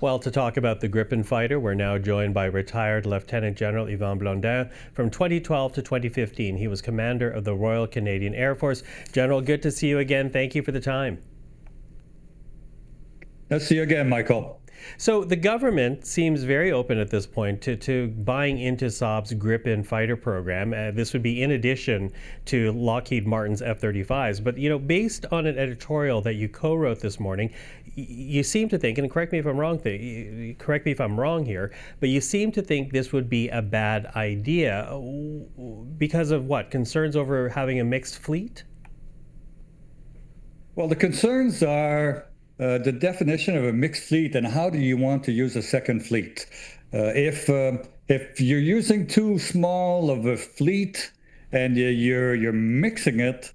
Well, to talk about the Gripen fighter, we're now joined by retired Lieutenant General Yvan Blondin. From 2012 to 2015, he was commander of the Royal Canadian Air Force. General, good to see you again. Thank you for the time. Let's see you again, Michael. So the government seems very open at this point to buying into Saab's Gripen fighter program. This would be in addition to Lockheed Martin's F-35s. But, based on an editorial that you co-wrote this morning, you seem to think, and correct me if I'm wrong here, but you seem to think this would be a bad idea because of what? Concerns over having a mixed fleet? Well, the concerns are the definition of a mixed fleet and how do you want to use a second fleet. If you're using too small of a fleet and you're mixing it,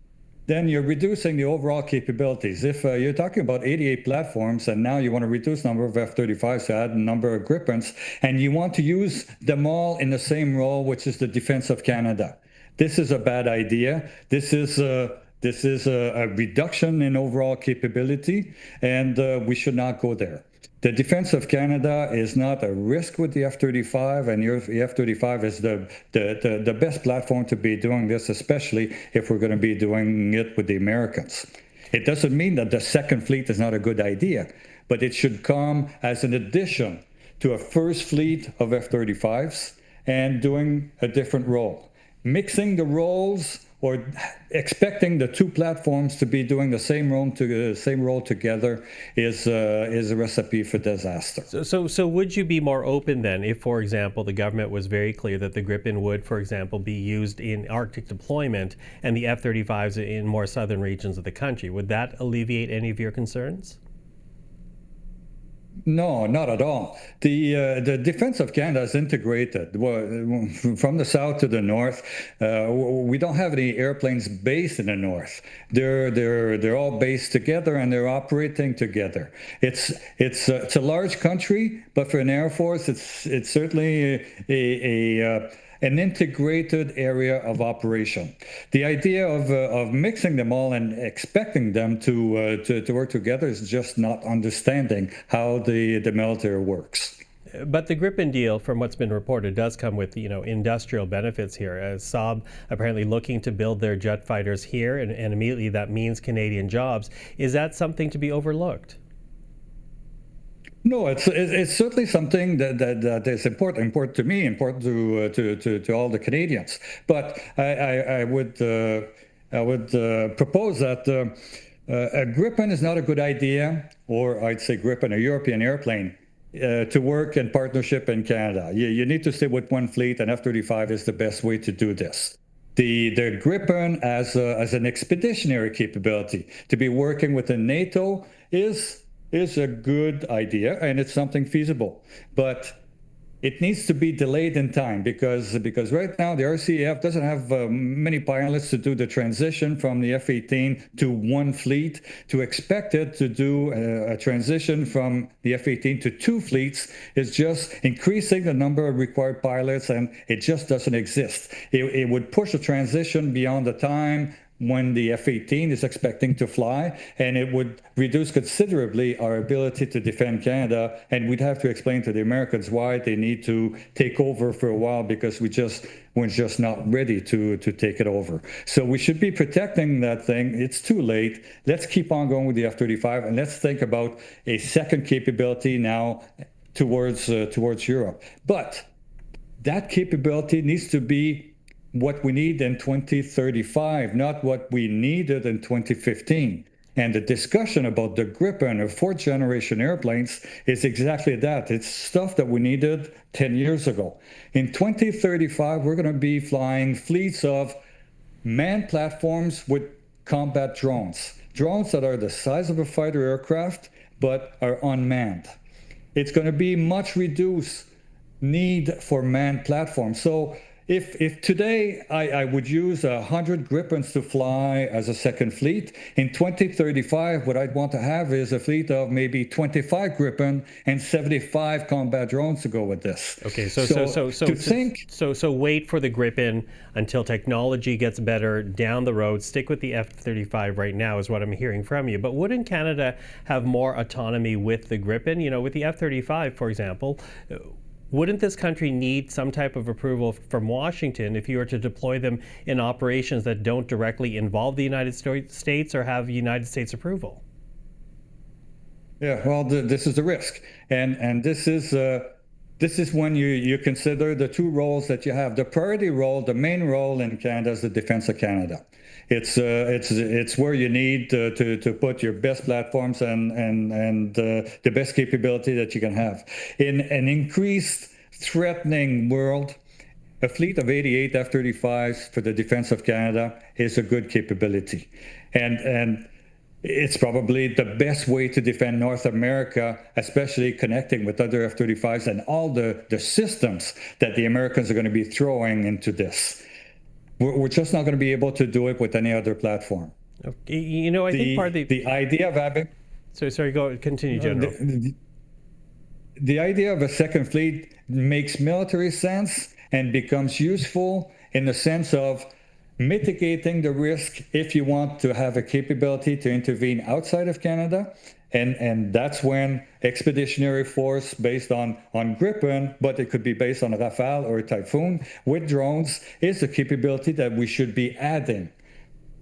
then you're reducing the overall capabilities. If you're talking about 88 platforms and now you want to reduce the number of F-35s to add a number of Gripens, and you want to use them all in the same role, which is the defense of Canada. This is a bad idea. This is a reduction in overall capability, and we should not go there. The defense of Canada is not a risk with the F-35, and the F-35 is the best platform to be doing this, especially if we're going to be doing it with the Americans. It doesn't mean that the second fleet is not a good idea, but it should come as an addition to a first fleet of F-35s and doing a different role. Mixing the roles or expecting the two platforms to be doing the same role together is a recipe for disaster. So would you be more open then if, for example, the government was very clear that the Gripen would, for example, be used in Arctic deployment and the F-35s in more southern regions of the country? Would that alleviate any of your concerns? No, not at all. The defense of Canada is integrated from the south to the north. We don't have any airplanes based in the north. They're all based together and they're operating together. It's a large country, but for an air force, it's certainly an integrated area of operation. The idea of mixing them all and expecting them to work together is just not understanding how the military works. But the Gripen deal, from what's been reported, does come with industrial benefits here. Saab apparently looking to build their jet fighters here, and immediately that means Canadian jobs. Is that something to be overlooked? No, it's certainly something that is important to me, important to all the Canadians. But I would propose that a Gripen is not a good idea, or I'd say Gripen, a European airplane, to work in partnership in Canada. You need to stay with one fleet, and F-35 is the best way to do this. The Gripen as an expeditionary capability to be working within NATO is a good idea, and it's something feasible. But it needs to be delayed in time because right now the RCAF doesn't have many pilots to do the transition from the F-18 to one fleet. To expect it to do a transition from the F-18 to two fleets is just increasing the number of required pilots, and it just doesn't exist. It would push a transition beyond the time when the F-18 is expecting to fly, and it would reduce considerably our ability to defend Canada, and we'd have to explain to the Americans why they need to take over for a while because we're just not ready to take it over. So we should be protecting that thing. It's too late. Let's keep on going with the F-35, and let's think about a second capability now towards Europe. But that capability needs to be what we need in 2035, not what we needed in 2015. And the discussion about the Gripen or fourth generation airplanes is exactly that. It's stuff that we needed 10 years ago. In 2035, we're going to be flying fleets of manned platforms with combat drones. Drones that are the size of a fighter aircraft, but are unmanned. It's going to be much reduced need for manned platforms. So if today I would use 100 Gripens to fly as a second fleet, in 2035, what I'd want to have is a fleet of maybe 25 Gripen and 75 combat drones to go with this. Okay, so wait for the Gripen until technology gets better down the road. Stick with the F-35 right now is what I'm hearing from you. But wouldn't Canada have more autonomy with the Gripen? You know, with the F-35, for example, wouldn't this country need some type of approval from Washington if you were to deploy them in operations that don't directly involve the United States or have United States approval? Yeah, well, this is the risk, and this is when you consider the two roles that you have. The priority role, the main role in Canada is the defense of Canada. It's where you need to put your best platforms and the best capability that you can have. In an increased threatening world, a fleet of 88 F-35s for the defense of Canada is a good capability. And it's probably the best way to defend North America, especially connecting with other F-35s and all the systems that the Americans are going to be throwing into this. We're just not going to be able to do it with any other platform. Okay. You know, I think part of the idea of having... Sorry, continue, General. The idea of a second fleet makes military sense and becomes useful in the sense of mitigating the risk if you want to have a capability to intervene outside of Canada. And that's when expeditionary force based on Gripen, but it could be based on a Rafale or a Typhoon with drones, is a capability that we should be adding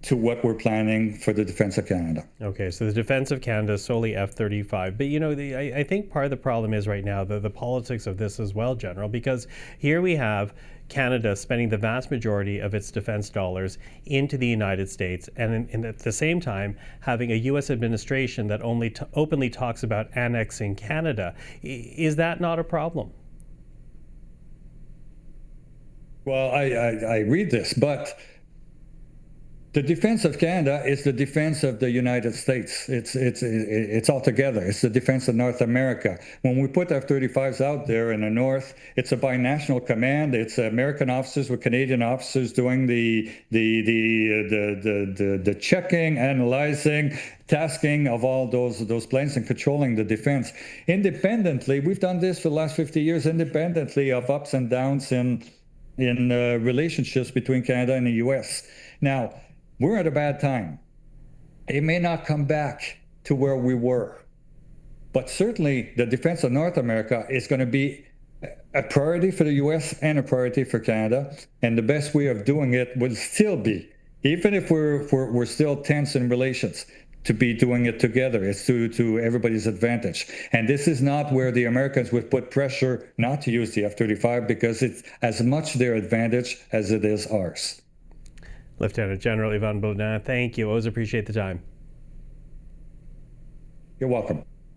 to what we're planning for the defense of Canada. Okay, so the defense of Canada is solely F-35. But, you know, I think part of the problem is right now the politics of this as well, General, because here we have Canada spending the vast majority of its defense dollars into the United States, and at the same time having a U.S. administration that only openly talks about annexing Canada. Is that not a problem? Well, I read this, but the defense of Canada is the defense of the United States. It's all together. It's the defense of North America. When we put F-35s out there in the north, it's a binational command. It's American officers with Canadian officers doing the checking, analyzing, tasking of all those planes and controlling the defense independently. We've done this for the last 50 years, independently of ups and downs in relationships between Canada and the U.S. Now, we're at a bad time. It may not come back to where we were, but certainly the defense of North America is going to be a priority for the U.S. and a priority for Canada. And the best way of doing it will still be, even if we're still tense in relations, to be doing it together. It's to everybody's advantage. And this is not where the Americans would put pressure not to use the F-35, because it's as much their advantage as it is ours. Lieutenant General Yvan Blondin, thank you. Always appreciate the time. You're welcome.